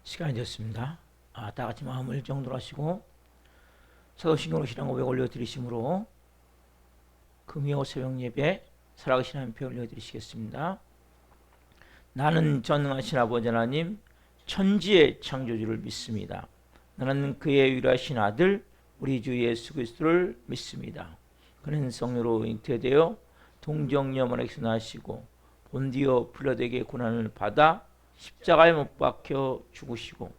시간이 됐습니다. 다 같이 마음을 정돈 하시고 사도신경으로 신앙 고백 올려드리심으로 금요 새벽 예배 살아계신 하나님께 올려드리시겠습니다. 나는 전능하신 아버지 하나님 천지의 창조주를 믿습니다. 나는 그의 유일하신 아들 우리 주 예수 그리스도를 믿습니다. 그는 성령으로 잉태되어 동정녀만에게서 나시고 본디오 빌라도에게 고난을 받아 십자가에 못 박혀 죽으시고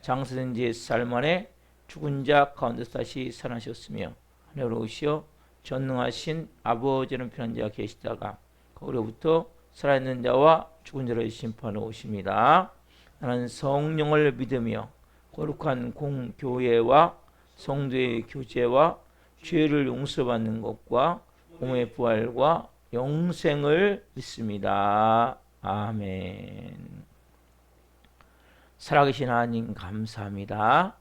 장사된 지 4일 만에 죽은 자 가운데서 다시 살아나셨으며 하늘로 오시어 전능하신 아버지는 편한 자가 계시다가 거기로부터 살아있는 자와 죽은 자를 심판하러 오십니다. 나는 성령을 믿으며 거룩한 공교회와 성도의 교제와 죄를 용서받는 것과 몸의 부활과 영생을 믿습니다. 아멘. 살아계신 하나님 감사합니다.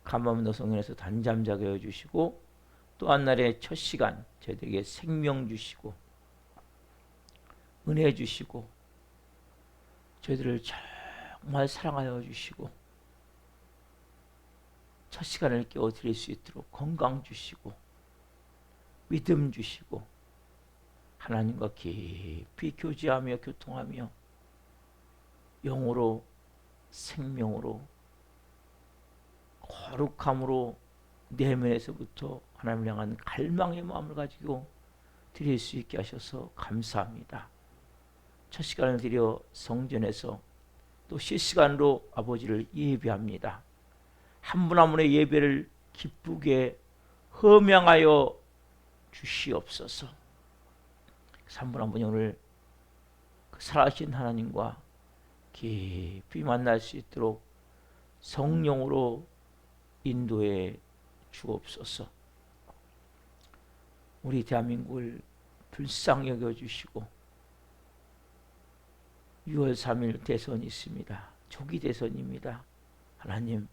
간밤도 성령에서 단잠 자게 해주시고 또 한 날의 첫 시간 저희들에게 생명 주시고 은혜 주시고 저희들을 정말 사랑하여 주시고 첫 시간을 깨워드릴 수 있도록 건강 주시고 믿음 주시고 하나님과 깊이 교제하며 교통하며 영으로 생명으로 거룩함으로 내면에서부터 하나님을 향한 갈망의 마음을 가지고 드릴 수 있게 하셔서 감사합니다. 첫 시간을 드려 성전에서 또 실시간으로 아버지를 예배합니다. 한 분 한 분의 예배를 기쁘게 허명하여 주시옵소서. 한 분 한 분이 오늘 그 살아계신 하나님과 깊이 만날 수 있도록 성령으로 인도해 주옵소서. 우리 대한민국을 불쌍히 여겨주시고 6월 3일 대선이 있습니다. 조기 대선입니다. 하나님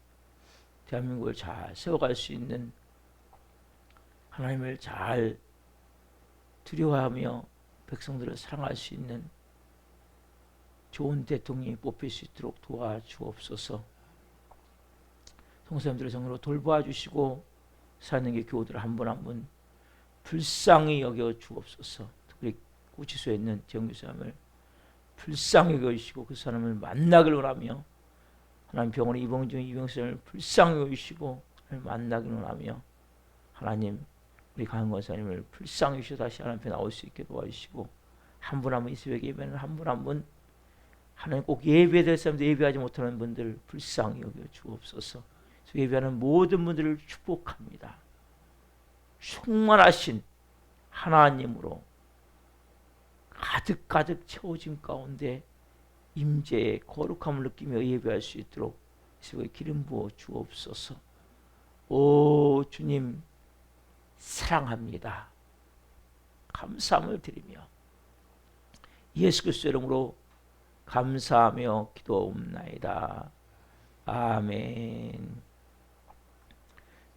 대한민국을 잘 세워갈 수 있는 하나님을 잘 두려워하며 백성들을 사랑할 수 있는 좋은 대통령이 뽑힐 수 있도록 도와주옵소서. 성도님들의 성으로 돌보아 주시고 사는 게 교우들 한 분 한 분 불쌍히 여겨 주옵소서. 특히 구치소에 있는 정규사람을 불쌍히 여겨 주시고 그 사람을 만나길 원하며 하나님 병원에 입원 중인 이병선을 불쌍히 여겨 주시고 만나길 원하며 하나님 우리 강건사님을 불쌍히 여기셔서 다시 하나님 앞에 나올 수 있게 도와주시고 한 분 한 분 이 새벽 예배는 한 분 한 분 하나님 꼭 예배될 사람도 예배하지 못하는 분들 불쌍히 여겨 주옵소서. 예배하는 모든 분들을 축복합니다. 충만하신 하나님으로 가득가득 채워진 가운데 임재의 거룩함을 느끼며 예배할 수 있도록 새벽에 기름 부어 주옵소서. 오 주님 사랑합니다. 감사함을 드리며 예수 그리스도 이름으로 감사하며 기도옵나이다. 아멘.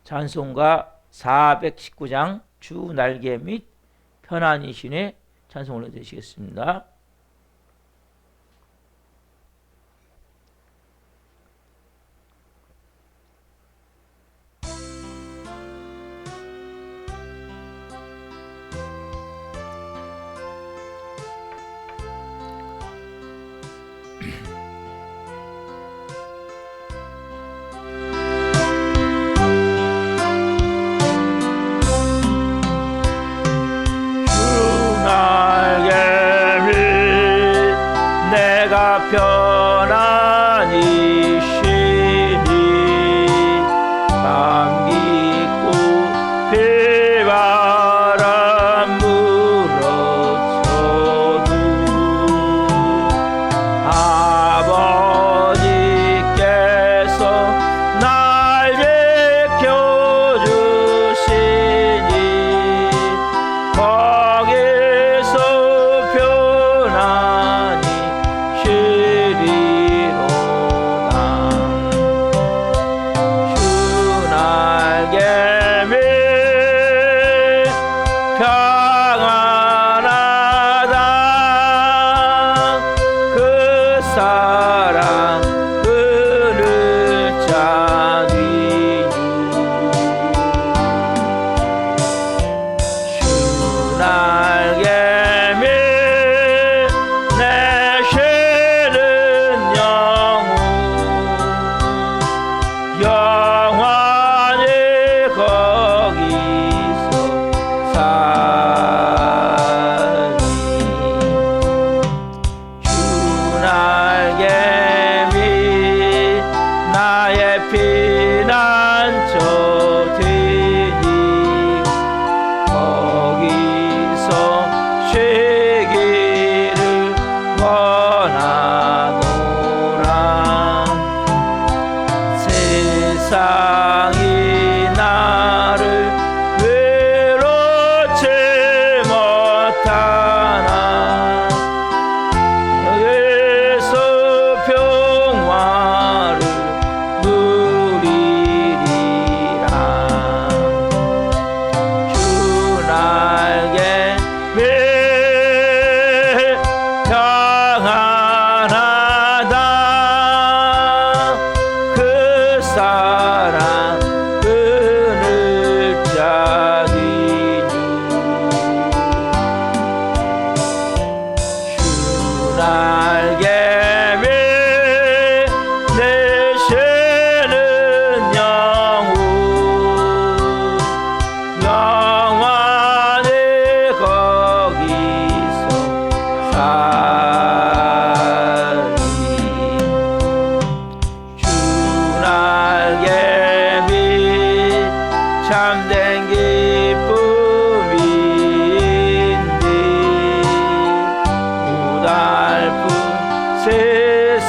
찬송가 419장 주 날개 및 편안히 신의 찬송 올려드리시겠습니다. 편안히 쉬니 감기고 비바람 불어쳐도 아버지께서 날 지켜주시니 거기서 편안히 평안하다 그 사랑 그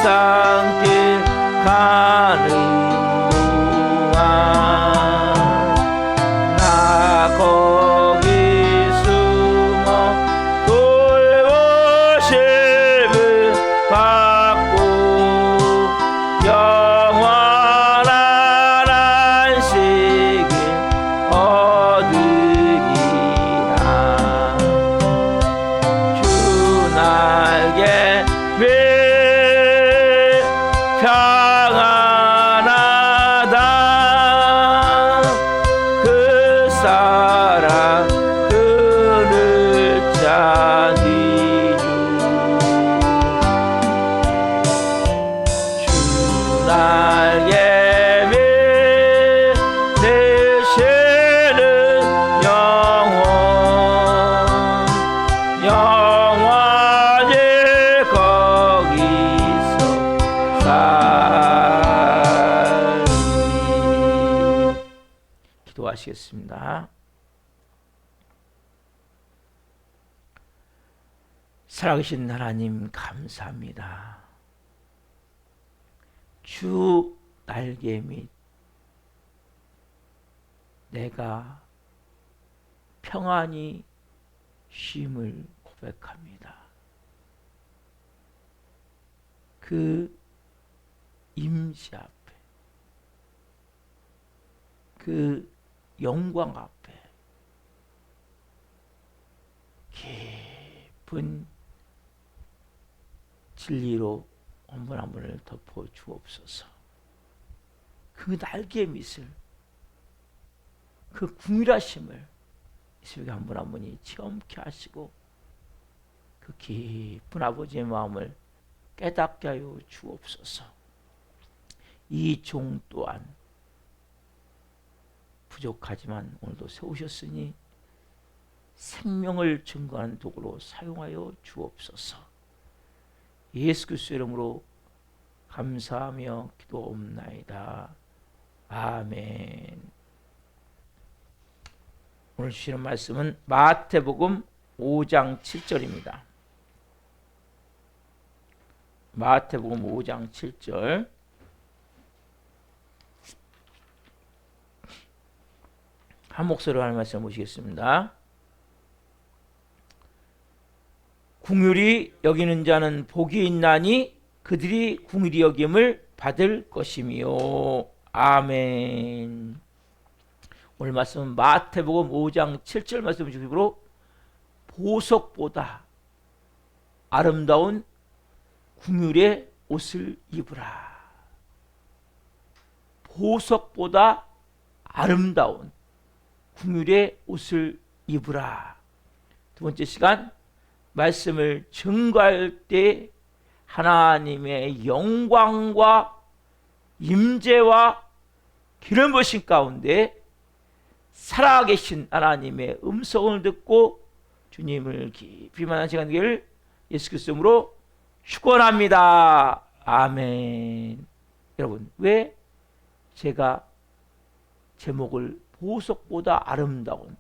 세상길 가는 동안 나 거기 숨어 돌보심을 받고 영원한 안식을 얻으리라. 주 나에게 평안하다. 그 사랑 그를 찾으려. 주 나에게 되시는 영원 영원히 거기서 살리. 기도하시겠습니다. 살아계신 하나님 감사합니다. 주 날개 밑 내가 평안히 쉼을 고백합니다. 그 임재 앞에, 그 영광 앞에 깊은 진리로 한 분 한 분을 덮어 주옵소서. 그 날개 밑을, 그 궁일하심을 이 새벽에 한 분 한 분이 체험케 하시고 그 깊은 아버지의 마음을 깨닫게 하여 주옵소서. 이 종 또한 부족하지만 오늘도 세우셨으니 생명을 증거하는 도구로 사용하여 주옵소서. 예수 그리스도의 이름으로 감사하며 기도옵나이다. 아멘. 오늘 주시는 말씀은 마태복음 5장 7절입니다. 마태복음 5장 7절. 한 목소리로 하는 말씀 보시겠습니다. 궁휼히 여기는 자는 복이 있나니 그들이 궁휼히 여김을 받을 것이며. 아멘. 오늘 말씀은 마태복음 5장 7절 말씀 주시므로 보석보다 아름다운 궁휼의 옷을 입으라. 보석보다 아름다운 궁휼의 옷을 입으라. 두 번째 시간 말씀을 증거할 때 하나님의 영광과 임재와 기름 부으심 가운데 살아계신 하나님의 음성을 듣고 주님을 깊이 만난 시간 되기를 예수 그리스도 이름으로 축원합니다. 아멘. 여러분, 왜 제가 제목을 보석보다 아름다운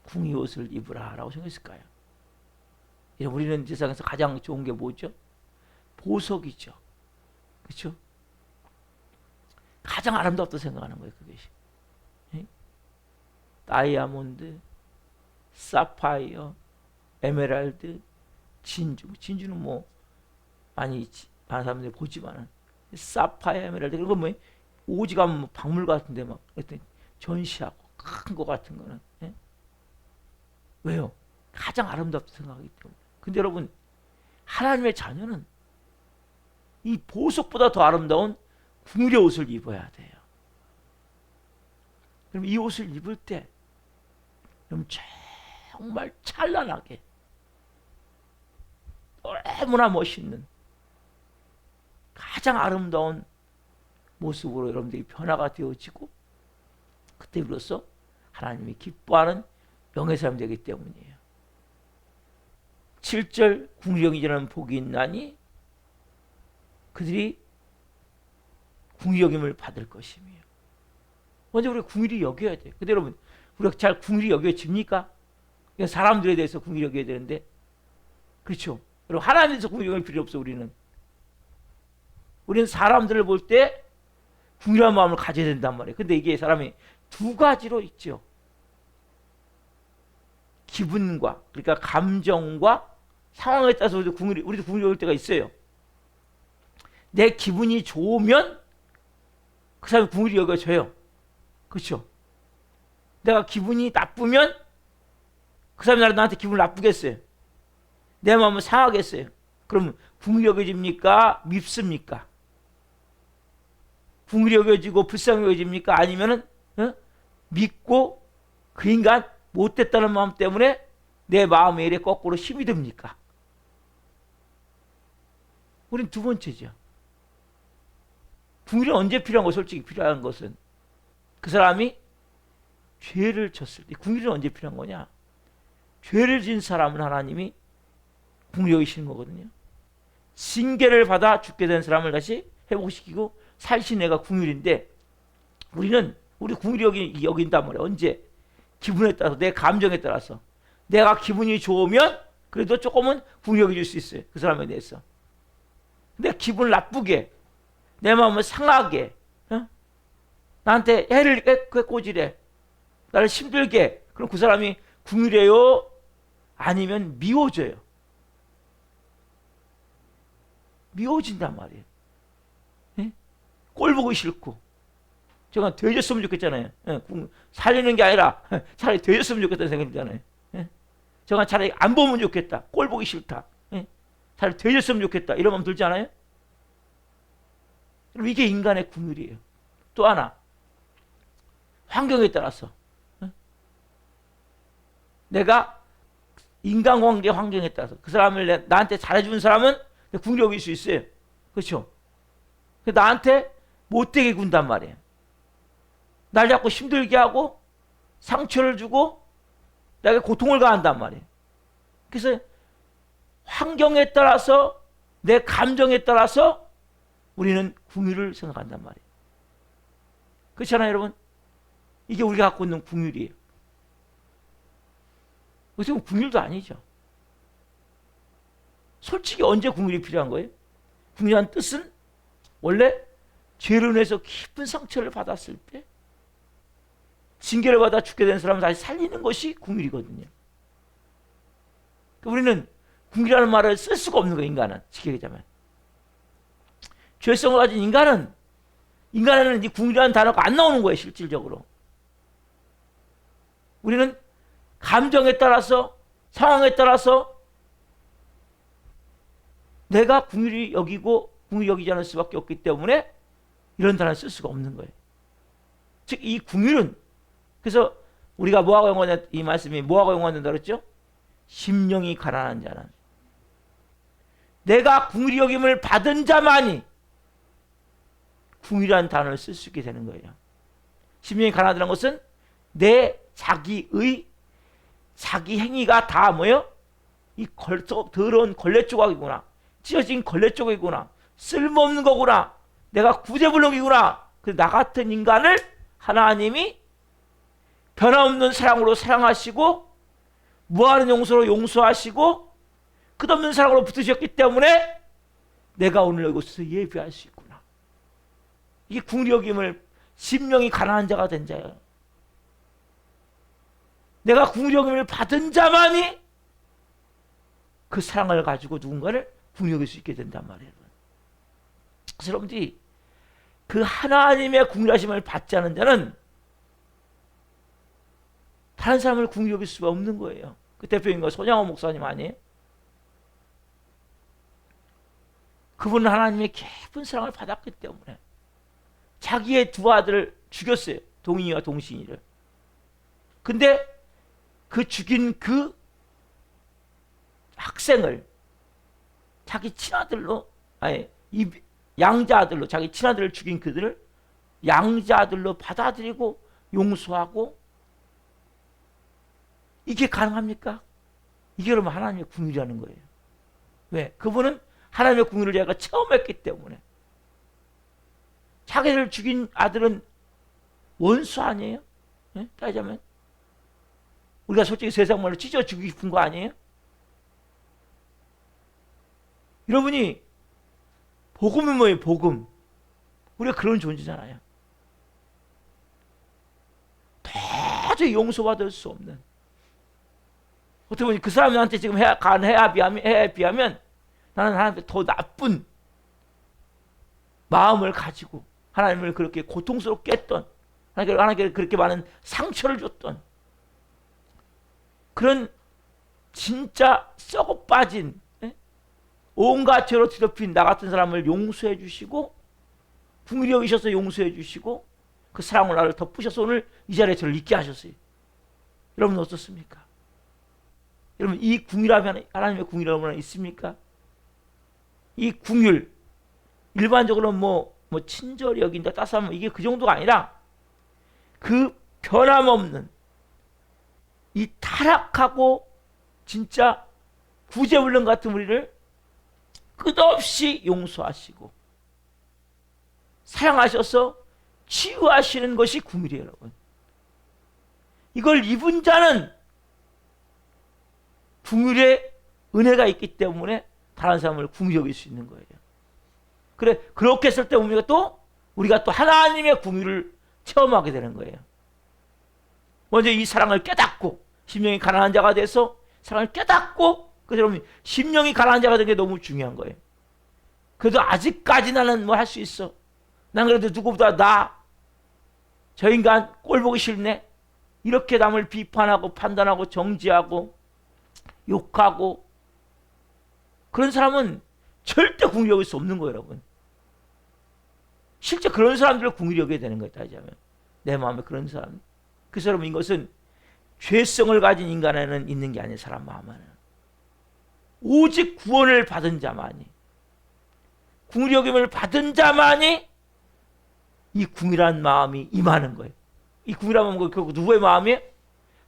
궁의 옷을 입으라 라고 생각했을까요? 우리는 세상에서 가장 좋은 게 뭐죠? 보석이죠. 그렇죠? 가장 아름답다고 생각하는 거예요. 그것이. 다이아몬드, 사파이어, 에메랄드, 진주. 진주는 뭐 많은 사람들이 보지만은 사파이어, 에메랄드 그런 거 뭐 오지 가면 뭐 박물 같은데 막 전시하고 큰 거 같은 거는. 왜요? 가장 아름답다고 생각하기 때문에. 근데 여러분, 하나님의 자녀는 이 보석보다 더 아름다운 궁휼의 옷을 입어야 돼요. 그럼 이 옷을 입을 때 그럼 정말 찬란하게 너무나 멋있는 가장 아름다운 모습으로 여러분들이 변화가 되어지고 그때 비로소 하나님이 기뻐하는 명예사람 되기 때문이에요. 7절 궁휼히 여기는 복이 있나니 그들이 궁휼히 여김을 받을 것이며. 먼저 우리가 궁휼히 여겨야 돼요. 근데 여러분, 우리가 잘 궁휼히 여겨집니까? 사람들에 대해서 궁휼히 여겨야 되는데, 그렇죠? 여러분, 하나님에서 궁휼히 여길 필요 없어. 우리는 우리는 사람들을 볼 때 궁일한 마음을 가져야 된단 말이에요. 근데 이게 사람이 두 가지로 있죠. 기분과, 그러니까 감정과 상황에 따라서 우리도 궁일이 올 때가 있어요. 내 기분이 좋으면 그 사람이 궁일이 여겨져요. 그렇죠? 내가 기분이 나쁘면 그 사람이 나한테 기분을 나쁘겠어요. 내 마음을 상하겠어요. 그럼 궁일이 여겨집니까? 밉습니까? 궁일이 여겨지고 불쌍히 여겨집니까? 아니면은 믿고 그 인간 못됐다는 마음 때문에 내 마음에 이래 거꾸로 힘이 듭니까? 우린 두 번째죠. 궁일은 언제 필요한 거? 솔직히 필요한 것은 그 사람이 죄를 졌을 때. 궁일은 언제 필요한 거냐? 죄를 지은 사람은 하나님이 궁일이 여기시는 거거든요. 징계를 받아 죽게 된 사람을 다시 회복시키고 살신 애가 궁일인데, 우리 궁일이 여긴단 말이에요. 언제? 기분에 따라서, 내 감정에 따라서. 내가 기분이 좋으면 그래도 조금은 궁일이 여겨질 수 있어요. 그 사람에 대해서. 내 기분을 나쁘게, 내 마음을 상하게, 나한테 해를 꼬지래, 나를 힘들게, 그럼 그 사람이 궁일해요? 아니면 미워져요? 미워진단 말이에요. 꼴 보기 싫고. 제가 되졌으면 좋겠잖아요. 살리는 게 아니라 차라리 되졌으면 좋겠다는 생각이 들잖아요. 제가 차라리 안 보면 좋겠다. 꼴 보기 싫다. 차라리 되졌으면 좋겠다. 이런 마음 들지 않아요? 이게 인간의 궁일이에요. 또 하나, 환경에 따라서. 내가 인간관계 환경에 따라서 그 사람을 나한테 잘해주는 사람은 궁일이 여길 수 있어요. 그렇죠? 나한테 못되게 군단 말이에요. 날 자꾸 힘들게 하고 상처를 주고 나에게 고통을 가한단 말이에요. 그래서 환경에 따라서, 내 감정에 따라서 우리는 궁일을 생각한단 말이에요. 그렇잖아요, 여러분? 이게 우리가 갖고 있는 궁일이에요. 어떻게 보면 궁일도 아니죠. 솔직히 언제 궁일이 필요한 거예요? 궁일이라는 뜻은 원래 죄로 인해서 깊은 상처를 받았을 때 징계를 받아 죽게 된 사람을 다시 살리는 것이 궁일이거든요. 우리는 궁일이라는 말을 쓸 수가 없는 거예요. 인간은, 쉽게 얘기하자면. 죄성을 가진 인간은 이 궁일이라는 단어가 안 나오는 거예요. 실질적으로. 우리는 감정에 따라서, 상황에 따라서 내가 궁일이 여기고 궁일이 여기지 않을 수밖에 없기 때문에 이런 단어를 쓸 수가 없는 거예요. 즉, 이 궁일은, 그래서 우리가 뭐하고 연관된, 이 말씀이 뭐하고 연관된다 그랬죠? 심령이 가난한 자는, 내가 궁일이 여김을 받은 자만이 궁일이라는 단어를 쓸 수 있게 되는 거예요. 심령이 가난하다는 것은 내 자기 행위가 다 뭐예요? 이 더러운 걸레 조각이구나, 찢어진 걸레 조각이구나, 쓸모없는 거구나, 내가 구제불능이구나. 나 같은 인간을 하나님이 변함없는 사랑으로 사랑하시고 무한한 용서로 용서하시고 끝없는 사랑으로 붙으셨기 때문에 내가 오늘 이곳에서 예배할 수 있구나. 이게 궁일이 여김을, 심령이 가난한 자가 된 자예요. 내가 궁일이 여김을 받은 자만이 그 사랑을 가지고 누군가를 궁일이 여길 수 있게 된단 말이에요. 그래서 여러분들이 그 하나님의 궁일하심을 받지 않은 자는 다른 사람을 궁일이 여길 수가 없는 거예요. 그 대표인 거 손양호 목사님 아니에요? 그분은 하나님의 깊은 사랑을 받았기 때문에 자기의 두 아들을 죽였어요. 동인이와 동신이를. 근데 그 죽인 그 학생을 자기 친아들로, 양자아들로, 자기 친아들을 죽인 그들을 양자아들로 받아들이고 용서하고, 이게 가능합니까? 이게 그러면 하나님의 궁일이라는 거예요. 왜? 그분은 하나님의 궁일을 자기가 체험했기 때문에. 자기를 죽인 아들은 원수 아니에요? 네? 따지자면 우리가 솔직히 세상 말로 찢어 죽이고 싶은 거 아니에요? 여러분이 복음은 뭐예요? 복음. 우리가 그런 존재잖아요. 도저히 용서받을 수 없는. 어떻게 보면 그 사람한테 지금 간 해에 비하면 나는 하나님께 더 나쁜 마음을 가지고 하나님을 그렇게 고통스럽게 했던, 하나님께 그렇게 많은 상처를 줬던 그런 진짜 썩어 빠진 온갖 죄로 뒤덮인 나 같은 사람을 용서해 주시고 긍휼히 여기셔서 용서해 주시고 그 사랑으로 나를 덮으셔서 오늘 이 자리에 저를 있게 하셨어요. 여러분 어떻습니까? 여러분 이 긍휼하면 하나님의 긍휼함은 있습니까? 이 긍휼 일반적으로 뭐 친절히 여긴다 따스하면 이게 그 정도가 아니라 그 변함없는 이 타락하고 진짜 구제불능 같은 우리를 끝없이 용서하시고 사랑하셔서 치유하시는 것이 긍휼이에요, 여러분. 이걸 입은 자는 긍휼의 은혜가 있기 때문에 다른 사람을 긍휼히 여길 수 있는 거예요. 그래, 그렇게 했을 때 우리가 또 하나님의 긍휼을 체험하게 되는 거예요. 먼저 이 사랑을 깨닫고 심령이 가난한 자가 돼서 사랑을 깨닫고, 그래서 여러분 심령이 가난한 자가 되는 게 너무 중요한 거예요. 그래도 아직까지 나는 뭐 할 수 있어. 난 그래도 누구보다 저 인간 꼴 보기 싫네. 이렇게 남을 비판하고 판단하고 정지하고 욕하고 그런 사람은 절대 긍휼히 여길 수 없는 거예요, 여러분. 실제 그런 사람들을 긍휼히 여겨야 되는 거예요, 따지자면. 내 마음에 그런 사람. 그래서 여러분 이것은 죄성을 가진 인간에는 있는 게 아니에요, 사람 마음에는. 오직 구원을 받은 자만이, 긍휼히 여김을 받은 자만이 이 긍휼한 마음이 임하는 거예요. 이 긍휼한 마음은 결국 누구의 마음이에요?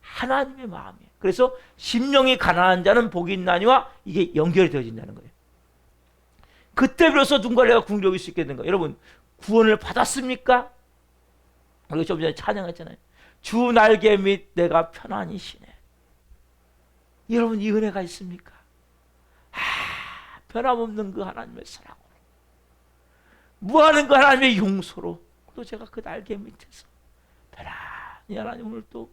하나님의 마음이에요. 그래서 심령이 가난한 자는 복이 있나니와 이게 연결이 되어진다는 거예요. 그때 비로소 누군가를 내가 긍휼히 여길 수 있게 된 거예요. 여러분 구원을 받았습니까? 우리가 좀 전에 찬양했잖아요. 주 날개 및 내가 편안히 쉬네. 여러분 이 은혜가 있습니까? 변함없는 그 하나님의 사랑으로, 무한한 그 하나님의 용서로 또 제가 그 날개 밑에서 편안히 하나님 오늘 또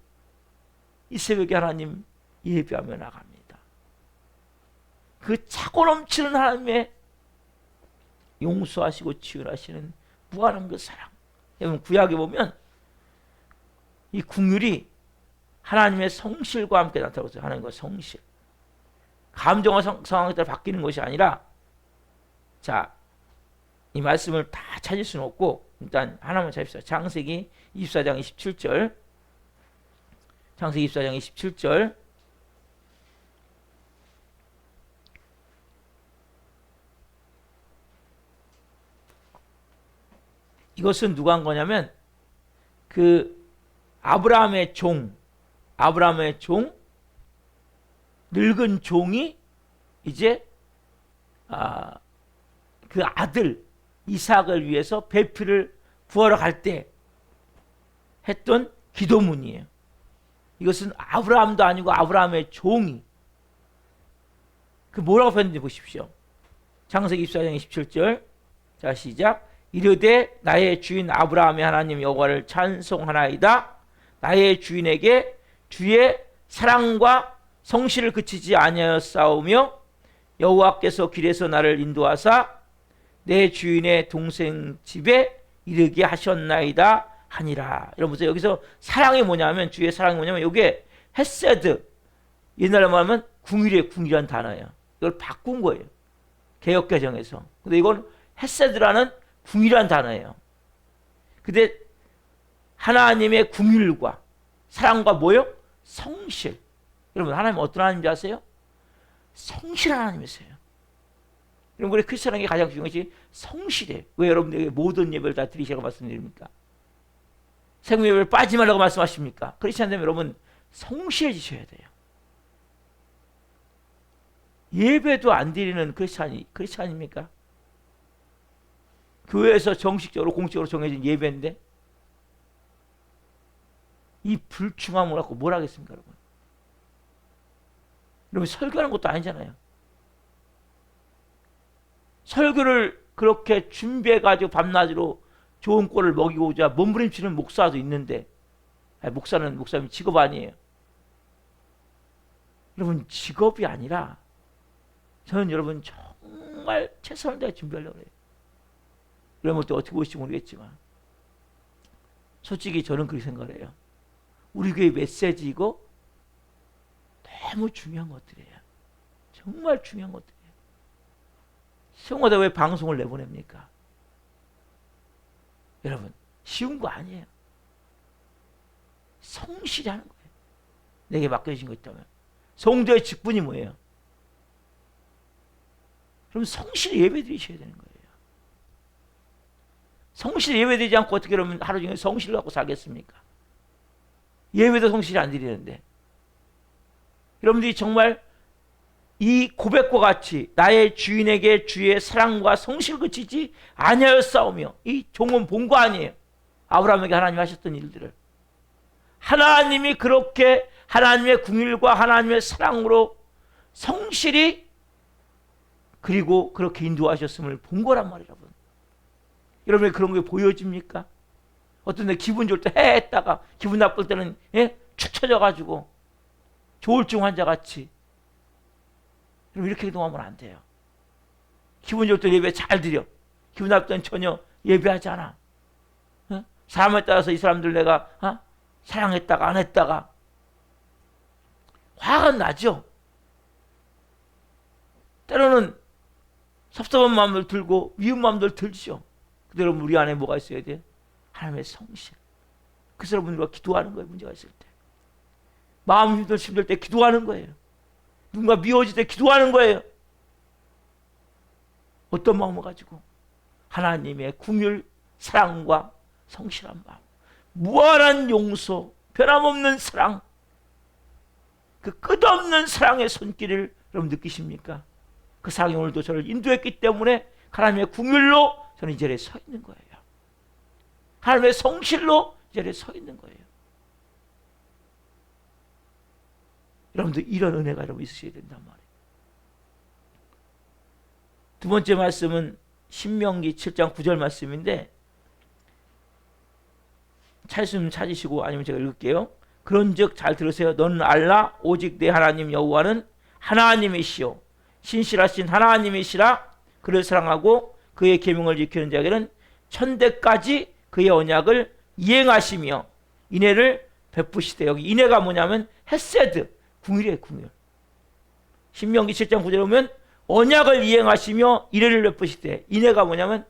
이 새벽에 하나님 예배하며 나갑니다. 그 차고 넘치는 하나님의 용서하시고 치유하시는 무한한 그 사랑. 여러분 구약에 보면 이 긍휼이 하나님의 성실과 함께 나타나고 있어요. 하나님과 성실. 감정과 상황에 따라 바뀌는 것이 아니라, 자, 이 말씀을 다 찾을 수는 없고 일단 하나만 찾읍시다. 창세기 24장 27절. 창세기 24장 27절. 이것은 누가 한 거냐면 그 아브라함의 종, 늙은 종이 이제 그 아들 이삭을 위해서 배필을 구하러 갈 때 했던 기도문이에요. 이것은 아브라함도 아니고 아브라함의 종이 그 뭐라고 표현했는지 보십시오. 창세기 24장 27절. 자, 시작. 이르되 나의 주인 아브라함의 하나님 여호와를 찬송하나이다. 나의 주인에게 주의 사랑과 성실을 그치지 아니하였사오며 여호와께서 길에서 나를 인도하사 내 주인의 동생 집에 이르게 하셨나이다 하니라. 여러분 여기서 사랑이 뭐냐면, 주의 사랑이 뭐냐면 이게 헤세드, 옛날에 말하면 궁일의 궁이라는 단어예요. 이걸 바꾼 거예요, 개역개정에서. 근데 이건 헤세드라는 궁이라는 단어예요. 근데 하나님의 궁일과 사랑과 뭐요? 성실. 여러분 하나님 어떤 하나님인지 아세요? 성실한 하나님이세요. 여러분 우리 크리스천에게 가장 중요한 것이 성실해요. 왜 여러분들에게 모든 예배를 다 드리시라고 말씀드립니까? 생명 예배를 빠지지 말라고 말씀하십니까? 크리스천 되면 여러분 성실해지셔야 돼요. 예배도 안 드리는 크리스천입니까? 교회에서 정식적으로 공식적으로 정해진 예배인데 이 불충함을 갖고 뭘 하겠습니까, 여러분? 여러분 설교하는 것도 아니잖아요. 설교를 그렇게 준비해가지고 밤낮으로 좋은 꼴을 먹이고자 몸부림치는 목사도 있는데, 목사는 목사님 직업 아니에요. 여러분 직업이 아니라 저는 여러분 정말 최선을 다해 준비하려고 해요. 여러분 또 어떻게 보실지 모르겠지만 솔직히 저는 그렇게 생각을 해요. 우리 교회 메시지 이거 너무 중요한 것들이에요. 정말 중요한 것들이에요. 성화대 왜 방송을 내보냅니까? 여러분 쉬운 거 아니에요. 성실히 하는 거예요. 내게 맡겨주신 거 있다면. 성도의 직분이 뭐예요? 그럼 성실히 예배 드리셔야 되는 거예요. 성실히 예배 드리지 않고 어떻게 그러면 하루 종일 성실을 갖고 살겠습니까? 예배도 성실히 안 드리는데. 여러분들이 정말 이 고백과 같이 나의 주인에게 주의 사랑과 성실을 그치지 아니하였사오며, 이 종은 본 거 아니에요. 아브라함에게 하나님이 하셨던 일들을. 하나님이 그렇게 하나님의 긍휼과 하나님의 사랑으로 성실히 그리고 그렇게 인도하셨음을 본 거란 말이에요. 여러분. 여러분이 그런 게 보여집니까? 어떤 데 기분 좋을 때 했다가 기분 나쁠 때는 축 처져가지고 조울증 환자같이. 여러분 이렇게 행동하면 안 돼요. 기분 좋을 때 예배 잘 드려. 기분 나쁠 때는 전혀 예배하지 않아. 사람에 따라서 이 사람들 내가 사랑했다가 안 했다가 화가 나죠. 때로는 섭섭한 마음들 들고 미운 마음들 들죠. 근데 여러분 우리 안에 뭐가 있어야 돼요? 하나님의 성실. 그래서 여러분들과 기도하는 거예요. 문제가 있을 때. 마음 힘들 때 기도하는 거예요. 누군가 미워질 때 기도하는 거예요. 어떤 마음을 가지고? 하나님의 긍휼, 사랑과 성실한 마음, 무한한 용서, 변함없는 사랑, 그 끝없는 사랑의 손길을 여러분 느끼십니까? 그 사랑이 오늘도 저를 인도했기 때문에 하나님의 긍휼로 저는 이 자리에 서 있는 거예요. 하나님의 성실로 이 자리에 서 있는 거예요. 여러분들 이런 은혜가 여러분 있으셔야 된단 말이에요. 두 번째 말씀은 신명기 7장 9절 말씀인데, 찾으시면 찾으시고 아니면 제가 읽을게요. 그런즉 잘 들으세요. 너는 알라 오직 내 하나님 여호와는 하나님이시요 신실하신 하나님이시라. 그를 사랑하고 그의 계명을 지키는 자에게는 천대까지 그의 언약을 이행하시며 인애를 베푸시되. 여기 인애가 뭐냐면 헤세드, 궁일이에요. 궁일. 신명기 7장 9절에 보면 언약을 이행하시며 인애를 베푸시되. 인애가 뭐냐면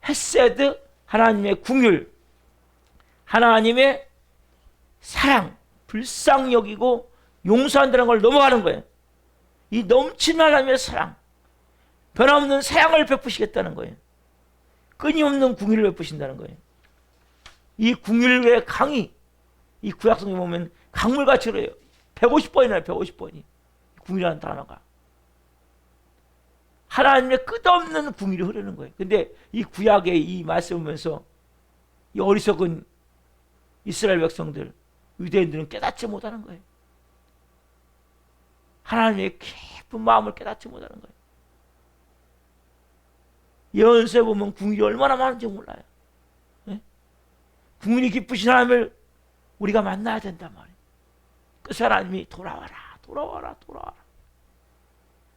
헤세드, 하나님의 궁일, 하나님의 사랑, 불쌍히 여기고 용서한다는 걸 넘어가는 거예요. 이 넘치는 하나님의 사랑, 변함없는 사랑을 베푸시겠다는 거예요. 끊임없는 궁휼을 베푸신다는 거예요. 이 궁휼의 강이 이 구약성경에 보면 강물같이 흐려요. 150번이나 150번이 궁휼이라는 단어가 하나님의 끝없는 궁휼이 흐르는 거예요. 근데 이 구약의 이 말씀을 보면서 이 어리석은 이스라엘 백성들, 유대인들은 깨닫지 못하는 거예요. 하나님의 깊은 마음을 깨닫지 못하는 거예요. 예언서에 보면 궁휼이 얼마나 많은지 몰라요. 네? 궁휼이 깊으신 하나님을 우리가 만나야 된단 말이에요. 그 하나님이 돌아와라, 돌아와라, 돌아와라.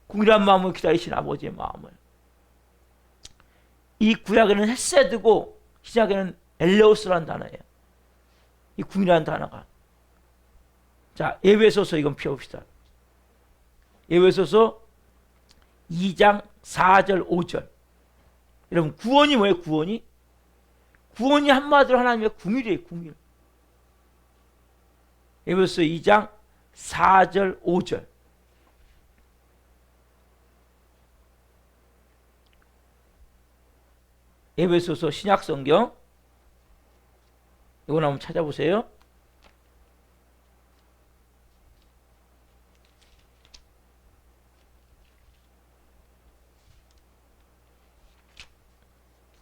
궁휼한 마음을 기다리신 아버지의 마음을. 이 구약에는 헤세드고 신약에는 엘레오스라는 단어예요. 이 궁이라는 단어가. 자, 에베소서 이건 펴봅시다. 에베소서 2장 4절 5절. 여러분 구원이 뭐예요? 구원이? 구원이 한마디로 하나님의 궁일이에요. 궁일. 에베소서 2장 4절 5절. 에베소서 신약성경 이거 한번 찾아보세요.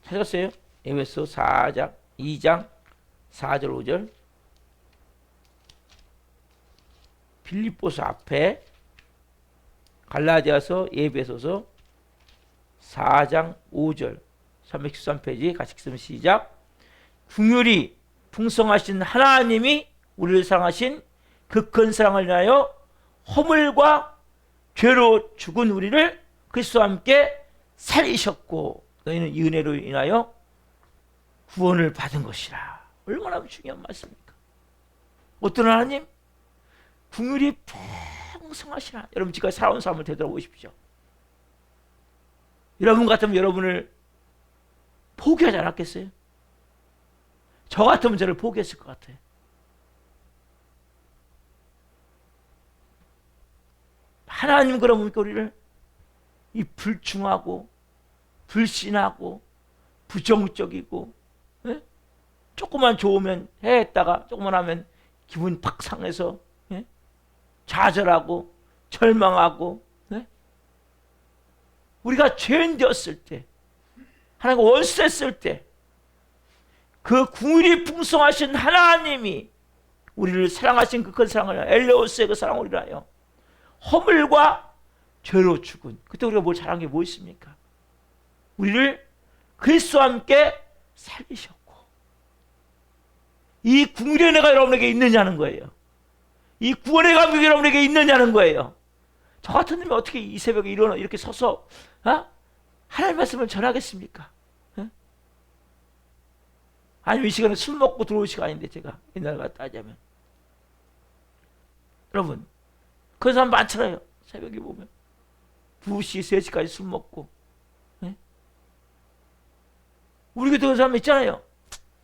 찾았어요? 에베소 4장 2장 4절 5절. 빌립보서 앞에 갈라디아서, 에베소서, 4장 5절 313페이지 같이 읽으면 시작. 긍휼이 풍성하신 하나님이 우리를 사랑하신 그 큰 사랑을 인하여 허물과 죄로 죽은 우리를 그리스도와 함께 살리셨고 너희는 이 은혜로 인하여 구원을 받은 것이라. 얼마나 중요한 말씀입니까? 어떤 하나님? 긍휼이 풍성하신 하나님. 여러분 지금까지 살아온 삶을 되돌아보십시오. 여러분 같으면 여러분을 포기하지 않았겠어요? 저 같으면 저를 포기했을 것 같아요. 하나님 그러면 우리를 이 불충하고 불신하고 부정적이고 예? 조금만 좋으면 해했다가 조금만 하면 기분 팍 상해서 예? 좌절하고 절망하고 예? 우리가 죄인 되었을 때 하나님과 원수했을 때 그 긍휼이 풍성하신 하나님이 우리를 사랑하신 그 큰 사랑을 엘레오스의 그 사랑을 인하여 허물과 죄로 죽은 그때 우리가 뭘 잘한 게 뭐 있습니까? 우리를 그리스도와 함께 살리셨고 이 긍휼의 은혜가 여러분에게 있느냐는 거예요. 이 구원의 감격이 여러분에게 있느냐는 거예요. 저 같은 놈이 어떻게 이 새벽에 일어나 이렇게 서서 하나님 말씀을 전하겠습니까? 아니면 이 시간에 술 먹고 들어올 시간인데 제가 옛날 같다 하자면 여러분 그런 사람 많잖아요. 새벽에 보면 2시, 3시까지 술 먹고 네? 우리 교회 그런 사람 있잖아요.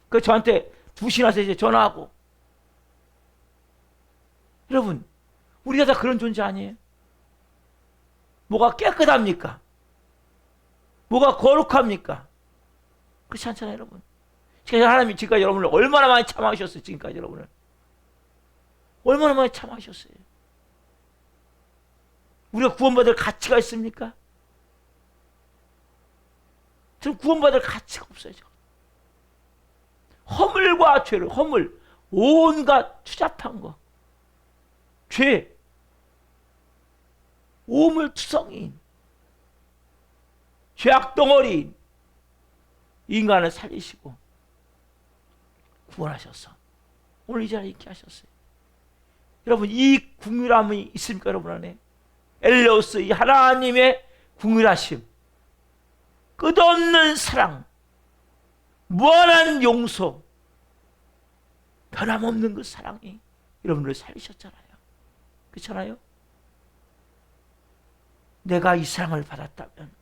그 저한테 2시나 3시에 전화하고 여러분 우리가 다 그런 존재 아니에요? 뭐가 깨끗합니까? 뭐가 거룩합니까? 그렇지 않잖아요 여러분. 하나님이 지금까지 여러분을 얼마나 많이 참아주셨어요. 지금까지 여러분을 얼마나 많이 참아주셨어요. 우리가 구원받을 가치가 있습니까? 저는 구원받을 가치가 없어요. 허물과 죄를 허물 온갖 추잡한 거 죄 오물투성이인 죄악덩어리인 인간을 살리시고 구원하셔서 오늘 이 자리에 있게 하셨어요. 여러분 이 긍휼함이 있습니까? 여러분 안에 엘레오스 이 하나님의 긍휼하심 끝없는 사랑 무한한 용서 변함없는 그 사랑이 여러분을 살리셨잖아요. 그렇잖아요? 내가 이 사랑을 받았다면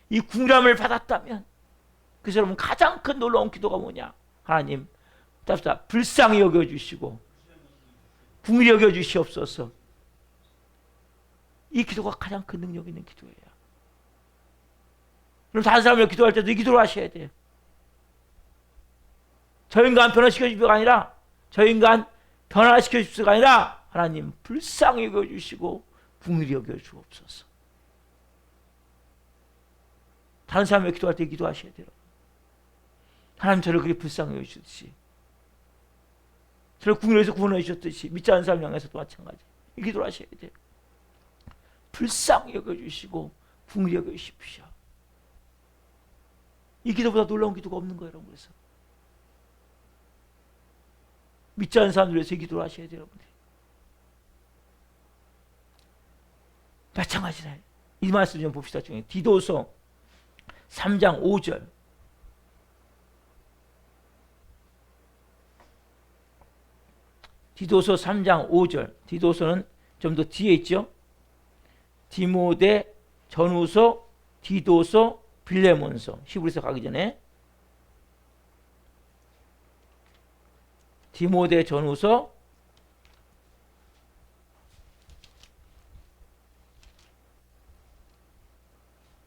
이 긍휼함을 받았다면 그래서 여러분 가장 큰 놀라운 기도가 뭐냐? 하나님 불쌍히 여겨주시고 긍휼히 여겨주시옵소서. 이 기도가 가장 큰 능력 있는 기도예요. 그럼 다른 사람을 기도할 때도 이 기도를 하셔야 돼요. 저 인간 변화시켜 주십시오가 아니라 저 인간 변화시켜 주십시오가 아니라 하나님 불쌍히 여겨주시고 긍휼히 여겨주옵소서. 다른 사람을 기도할 때 기도하셔야 돼요. 하나님 저를 그렇게 불쌍히 여겨주듯이 저를 긍휼해서 구원해 주셨듯이 믿지 않는 사람 향해서도 마찬가지 이 기도를 하셔야 돼요. 불쌍히 여겨주시고 긍휼히 여겨주십시오. 이 기도보다 놀라운 기도가 없는 거예요. 여러분. 그래서 믿지 않는 사람들 위해서 이 기도를 하셔야 돼요. 여러분들. 마찬가지네. 이 말씀 좀 봅시다. 중에 디도서 3장 5절 디도서 3장 5절 디도서는 좀 더 뒤에 있죠. 디모데 전후서 디도서 빌레몬서 히브리서 가기 전에 디모데 전후서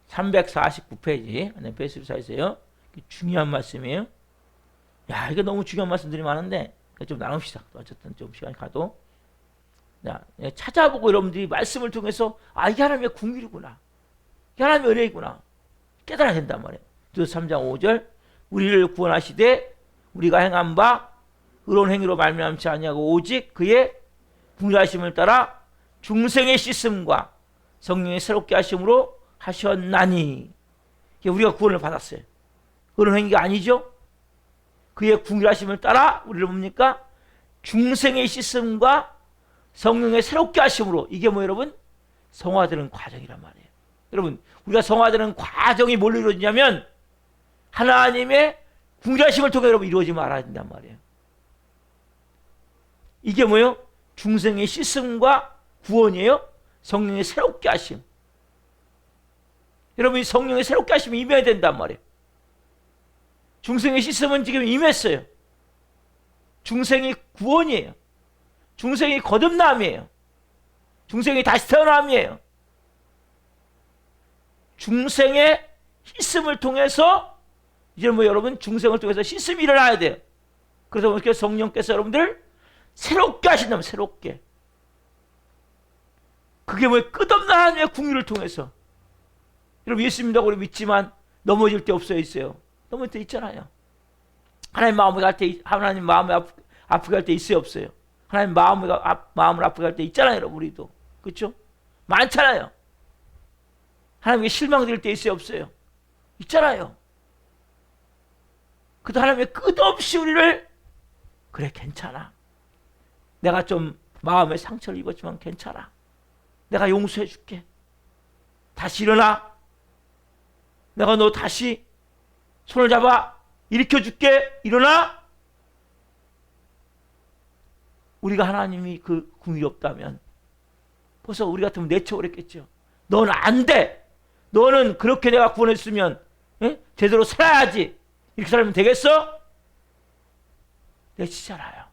(349페이지) 안에 베이스를 사이세요. 중요한 말씀이에요. 야, 이게 너무 중요한 말씀들이 많은데 좀 나눕시다. 어쨌든 좀 시간이 가도 자, 찾아보고 여러분들이 말씀을 통해서 이게 하나님의 긍휼이구나, 이게 하나님의 은혜이구나 깨달아야 된단 말이에요. 디도서 3장 5절 우리를 구원하시되 우리가 행한 바 의로운 행위로 말미암지 아니하고 오직 그의 긍휼하심을 따라 중생의 씻음과 성령의 새롭게 하심으로 하셨나니. 우리가 구원을 받았어요. 그런 행위가 아니죠. 그의 궁일하심을 따라 우리를 뭡니까? 중생의 씻음과 성령의 새롭게 하심으로, 이게 뭐 여러분? 성화되는 과정이란 말이에요. 여러분, 우리가 성화되는 과정이 뭘로 이루어지냐면 하나님의 궁일하심을 통해 여러분 이루어지면 알아야 된단 말이에요. 이게 뭐예요? 중생의 씻음과 구원이에요. 성령의 새롭게 하심. 여러분이 성령의 새롭게 하심이 임해야 된단 말이에요. 중생의 씻음은 지금 임했어요. 중생이 구원이에요. 중생이 거듭남이에요. 중생이 다시 태어남이에요. 중생의 씻음을 통해서 이제 뭐 여러분 중생을 통해서 씻음이 일어나야 돼요. 그래서 성령께서 여러분들 새롭게 하신다면 새롭게. 그게 뭐예요? 끝없는 하나님의 궁유를 통해서. 여러분 예수 믿는다고 믿지만 넘어질 때 없어요, 있어요? 넘어질 때 있잖아요. 하나님 마음을 갈 때, 하나님 마음을 아프게 할 때 있어요, 없어요? 하나님 마음을 아프게 할 때 있잖아요, 여러분. 우리도 그렇죠? 많잖아요. 하나님께 실망될 때 있어요, 없어요? 있잖아요. 그래도 하나님이 끝없이 우리를 그래 괜찮아. 내가 좀 마음에 상처를 입었지만 괜찮아. 내가 용서해 줄게. 다시 일어나. 내가 너 다시 손을 잡아 일으켜 줄게. 일어나. 우리가 하나님이 그 궁일이 없다면 벌써 우리 같으면 내쳐버렸겠죠. 너는 안 돼. 너는 그렇게 내가 구원했으면 제대로 살아야지. 이렇게 살면 되겠어? 내치잖아요.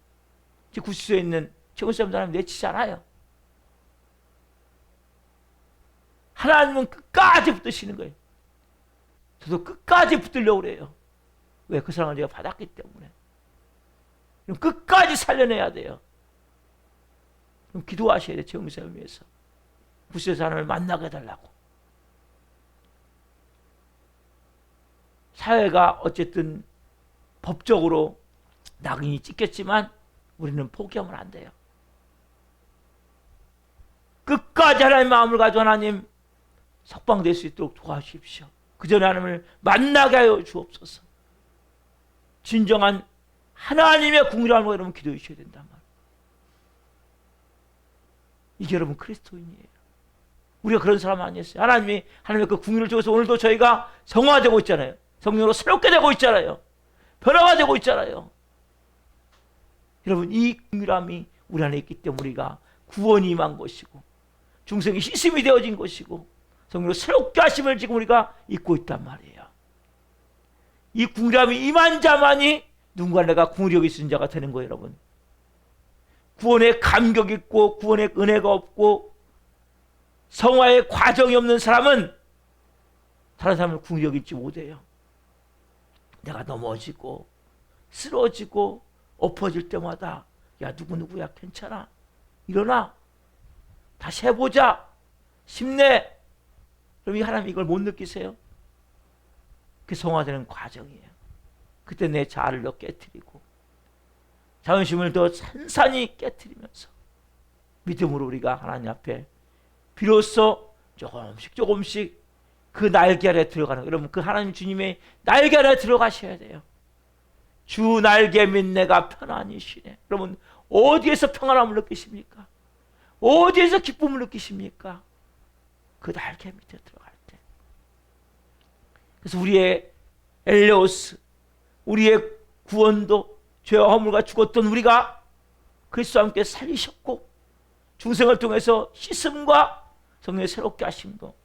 지금 구치소에 있는 최고사람 사람 내치잖아요. 하나님은 끝까지 붙드시는 거예요. 저도 끝까지 붙들려고 그래요. 왜? 그 사랑을 제가 받았기 때문에. 그럼 끝까지 살려내야 돼요. 그럼 기도하셔야 돼요. 최고사람을 위해서. 구치소 사람을 만나게 해달라고. 사회가 어쨌든 법적으로 낙인이 찍혔지만 우리는 포기하면 안 돼요. 끝까지 하나님의 마음을 가지고 하나님 석방될 수 있도록 도와주십시오. 그 전에 하나님을 만나게 하여 주옵소서. 진정한 하나님의 궁이라는 거 여러분 기도해 주셔야 된단 말이에요. 이게 여러분 그리스도인이에요. 우리가 그런 사람 아니었어요. 하나님의 그 궁유를 통해서 오늘도 저희가 성화되고 있잖아요. 성령으로 새롭게 되고 있잖아요. 변화가 되고 있잖아요. 여러분 이 궁유함이 우리 안에 있기 때문에 우리가 구원이 임한 것이고 중생이 씻음이 되어진 것이고 성령으로 새롭게 하심을 지금 우리가 잊고 있단 말이에요. 이 궁유함이 임한 자만이 누군가 내가 궁유력이 있는 자가 되는 거예요. 여러분 구원의 감격이 있고 구원의 은혜가 없고 성화의 과정이 없는 사람은 다른 사람을 궁유력 있지 못해요. 내가 넘어지고 쓰러지고 엎어질 때마다 야 누구야 괜찮아 일어나 다시 해보자 힘내. 그럼 이 하나님 이걸 못 느끼세요? 그게 성화되는 과정이에요. 그때 내 자아를 더 깨트리고 자존심을 더 산산히 깨트리면서 믿음으로 우리가 하나님 앞에 비로소 조금씩 그 날개 아래 들어가는, 여러분 그 하나님 주님의 날개 아래 들어가셔야 돼요. 주 날개 밑 내가 편안히 쉬네. 여러분 어디에서 평안함을 느끼십니까? 어디에서 기쁨을 느끼십니까? 그 날개 밑에 들어갈 때. 그래서 우리의 엘레오스, 우리의 구원도 죄와 허물과 죽었던 우리가 그리스도와 함께 살리셨고 중생을 통해서 씻음과 성령의 새롭게 하심도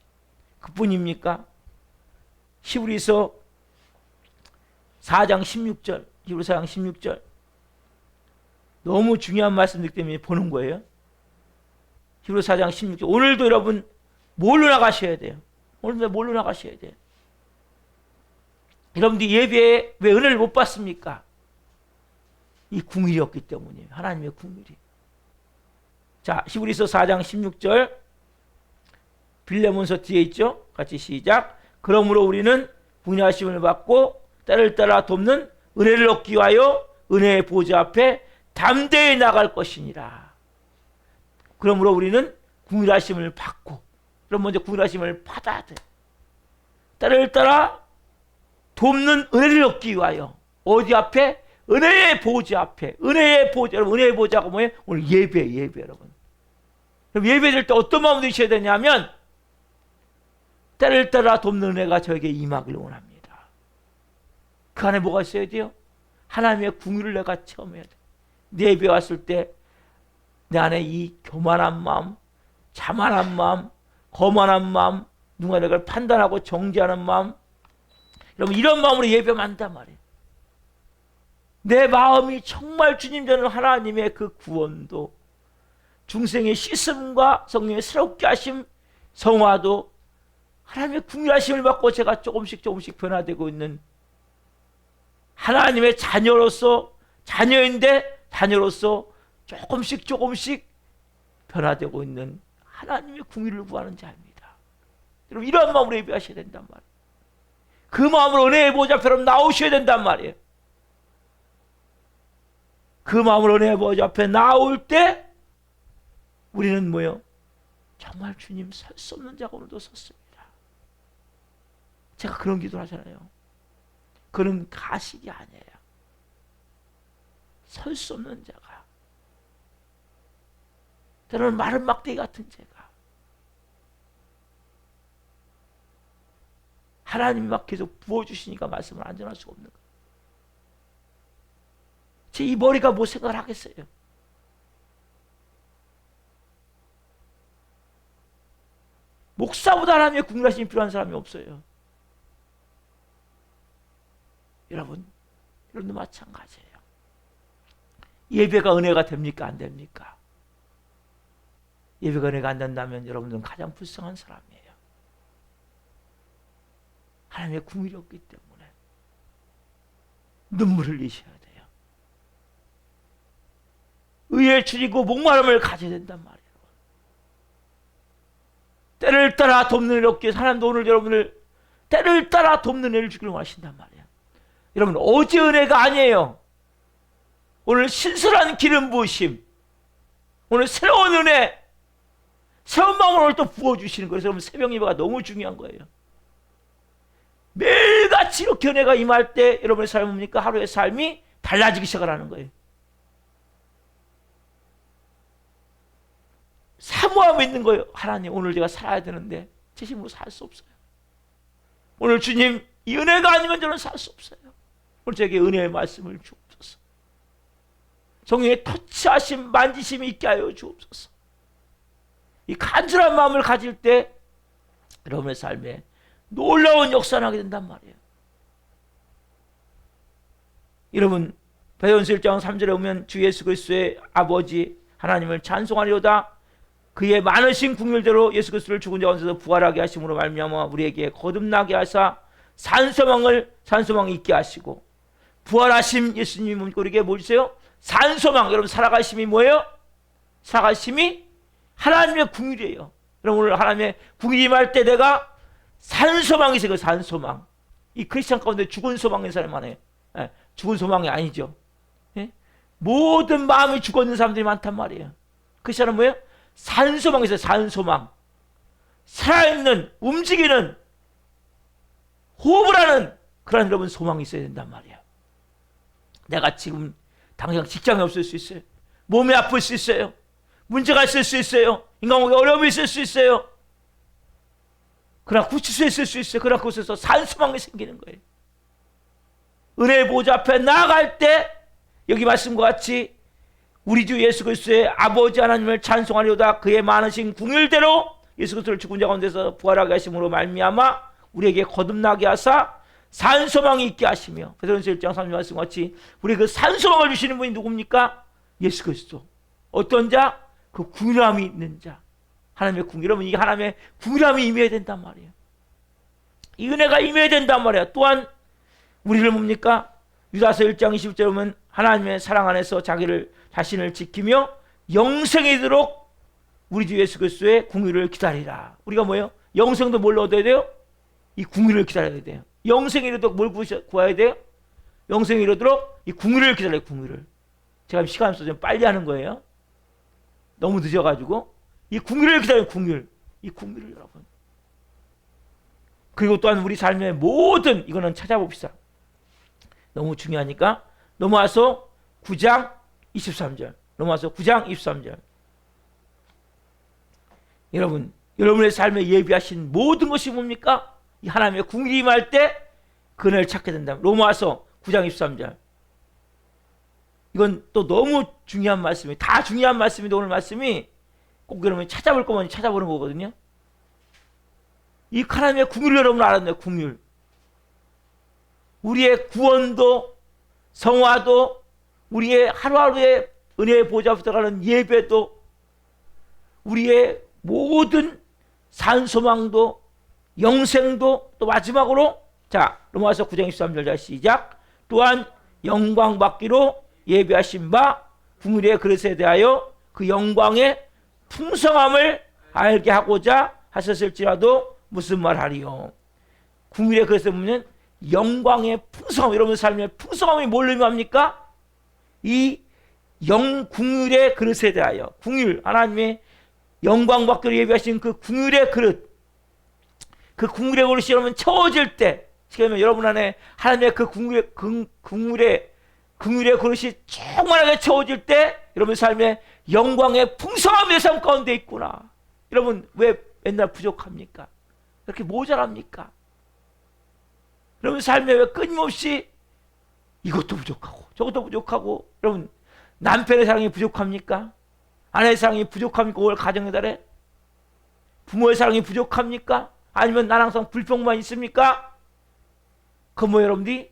그뿐입니까? 히브리서 4장 16절, 히브리서 4장 16절 너무 중요한 말씀이기 때문에 보는 거예요. 히브리서 4장 16절 오늘도 여러분 뭘로 나가셔야 돼요? 오늘도 뭘로 나가셔야 돼요? 여러분들 예배에 왜 은혜를 못 받습니까? 이 궁일이 없기 때문이에요. 하나님의 궁일이. 자, 히브리서 4장 16절 빌레몬서 뒤에 있죠? 같이 시작. 그러므로 우리는 분야하심을 받고 때를 따라 돕는 은혜를 얻기 위하여 은혜의 보좌 앞에 담대히 나갈 것이니라. 그러므로 우리는 궁일하심을 받고, 그럼 먼저 궁일하심을 받아야 돼. 때를 따라 돕는 은혜를 얻기 위하여 어디 앞에? 은혜의 보좌 앞에. 은혜의 보좌. 여러분, 은혜의 보좌가 뭐예요? 오늘 예배 여러분. 그럼 예배 드릴 때 어떤 마음으로 드셔야 되냐면 때를 따라 돕는 은혜가 저에게 임하길 원합니다. 그 안에 뭐가 있어야 돼요? 하나님의 궁유를 내가 체험해야 돼. 내 예배 왔을 때 내 안에 이 교만한 마음, 자만한 마음, 거만한 마음, 누가 내가 판단하고 정죄하는 마음, 여러분 이런 마음으로 예배하면 안 된단 말이에요. 내 마음이 정말 주님 전에 하나님의 그 구원도, 중생의 씻음과 성령의 새롭게 하심, 성화도 하나님의 궁유하심을 받고 제가 조금씩 변화되고 있는 하나님의 자녀로서, 자녀로서 조금씩 변화되고 있는 하나님의 궁유를 구하는 자입니다. 여러분 이런 마음으로 예배하셔야 된단 말이에요. 그 마음으로 은혜의 보좌 앞에 나오셔야 된단 말이에요. 그 마음으로 은혜의 보좌 앞에 나올 때 우리는 뭐요? 정말 주님 설 수 없는 자가 오늘도 섰습니다. 제가 그런 기도를 하잖아요. 그는 가식이 아니에요. 설 수 없는 자가, 때로는 마른 막대기 같은 제가, 하나님이 막 계속 부어주시니까 말씀을 안 전할 수가 없는 거예요. 제 이 머리가 뭐 생각을 하겠어요? 목사보다 하나님의 궁유하심이 필요한 사람이 없어요. 여러분도 마찬가지예요. 예배가 은혜가 됩니까? 안 됩니까? 예배가 은혜가 안 된다면 여러분들은 가장 불쌍한 사람이에요. 하나님의 궁유이 없기 때문에 눈물을 흘리셔야 돼요. 의에 줄이고 목마름을 가져야 된단 말이에요. 때를 따라 돕는 은혜를 얻기 위해서 하나님도 오늘 여러분을 때를 따라 돕는 은혜를 주기를 원하신단 말이에요. 여러분 어제 은혜가 아니에요. 오늘 신선한 기름 부으심, 오늘 새로운 은혜, 새로운 마음을 오늘 또 부어주시는 거예요. 여러분 새벽 예배가 너무 중요한 거예요. 매일같이 이렇게 은혜가 임할 때 여러분의 삶은 뭡니까? 하루의 삶이 달라지기 시작을 하는 거예요. 사모하고 있는 거예요. 하나님 오늘 제가 살아야 되는데 제 힘으로 살 수 없어요. 오늘 주님 이 은혜가 아니면 저는 살 수 없어요. 오늘 저에게 은혜의 말씀을 주옵소서. 성령의 터치하심, 만지심이 있게 하여 주옵소서. 이 간절한 마음을 가질 때 여러분의 삶에 놀라운 역사를 하게 된단 말이에요. 여러분 베드로전서 1장 3절에 보면 주 예수 그리스도의 아버지 하나님을 찬송하리로다. 그의 많으신 국률대로 예수 그리스도를 죽은 자 가운데서 부활하게 하심으로 말미암아 우리에게 거듭나게 하사 산소망이 있게 하시고, 부활하심 예수님이 우리에게 뭐 주세요? 산소망. 여러분 살아가심이 뭐예요? 살아가심이 하나님의 궁율이에요. 여러분 오늘 하나님의 궁율이 임할 때 내가 산소망이 있어요. 산소망. 이 크리스찬 가운데 죽은 소망인 사람이 많아요. 죽은 소망이 아니죠. 예? 모든 마음이 죽어있는 사람들이 많단 말이에요. 크리스찬은 뭐예요? 산소망이 있어요. 산소망. 살아있는, 움직이는, 호흡을 하는 그런 여러분 소망이 있어야 된단 말이에요. 내가 지금 당장 직장이 없을 수 있어요. 몸이 아플 수 있어요. 문제가 있을 수 있어요. 인간관계 어려움이 있을 수 있어요. 그러나 구치소에 있을 수 있어요. 그러나 그곳에서 산소망이 생기는 거예요. 은혜의 보좌 앞에 나아갈 때 여기 말씀과 같이 우리 주 예수 그리스도의 아버지 하나님을 찬송하리로다. 그의 많으신 궁율대로 예수 그리스도를 죽은 자 가운데서 부활하게 하심으로 말미암아 우리에게 거듭나게 하사 산소망이 있게 하시며, 베드로전서 1장 3절 말씀과 같이 우리 그 산소망을 주시는 분이 누굽니까? 예수 그리스도. 어떤 자? 그 궁유함이 있는 자. 하나님의 궁유. 여러분 이 하나님의 궁유함이 임해야 된단 말이에요. 이 은혜가 임해야 된단 말이에요. 또한 우리를 뭡니까? 유다서 1장 20절에 보면 하나님의 사랑 안에서 자신을 지키며 영생에 이르도록 우리 주 예수 그리스도의 궁유를 기다리라. 우리가 뭐예요? 영생도 뭘 얻어야 돼요? 이 궁유를 기다려야 돼요. 영생에 이르도록 뭘 구해야 돼요? 영생에 이르도록 이 궁유를 기다려요. 궁유를. 제가 시간 없어서 좀 빨리 하는 거예요. 너무 늦어가지고 이 궁유를 기다려요. 궁유. 이 궁유를 여러분. 그리고 또한 우리 삶의 모든, 이거는 찾아봅시다. 너무 중요하니까 넘어와서 9장 23절. 넘어와서 9장 23절. 여러분, 여러분의 삶에 예비하신 모든 것이 뭡니까? 이 하나님의 궁일이 임할 때 그날을 찾게 된다. 로마서 9장 23절. 이건 또 너무 중요한 말씀이에요. 다 중요한 말씀인데 오늘 말씀이 꼭 여러분이 찾아볼 거면 찾아보는 거거든요. 이 하나님의 궁율을 여러분 알았네요. 궁율. 우리의 구원도 성화도 우리의 하루하루의 은혜의 보좌 앞에 들어가는 예배도 우리의 모든 산소망도 영생도 또 마지막으로 자 로마서 9장 23절 시작. 또한 영광 받기로 예비하신 바 궁율의 그릇에 대하여 그 영광의 풍성함을 알게 하고자 하셨을지라도 무슨 말하리요. 궁율의 그릇에 보면 영광의 풍성함, 여러분 삶의 풍성함이 뭘 의미합니까? 이 궁율의 그릇에 대하여, 궁율, 하나님의 영광 받기로 예비하신 그 궁율의 그릇, 그 궁율의 그릇이 여러분 채워질 때, 지금 여러분 안에 하나님의 그 궁율의 그릇이 충만하게 채워질 때 여러분 삶의 영광의 풍성함이 내 삶 가운데 있구나. 여러분 왜 맨날 부족합니까? 이렇게 모자랍니까? 여러분 삶에 왜 끊임없이 이것도 부족하고 저것도 부족하고, 여러분 남편의 사랑이 부족합니까? 아내의 사랑이 부족합니까? 올 가정의 달에 부모의 사랑이 부족합니까? 아니면 난 항상 불평만 있습니까? 그뭐 여러분들이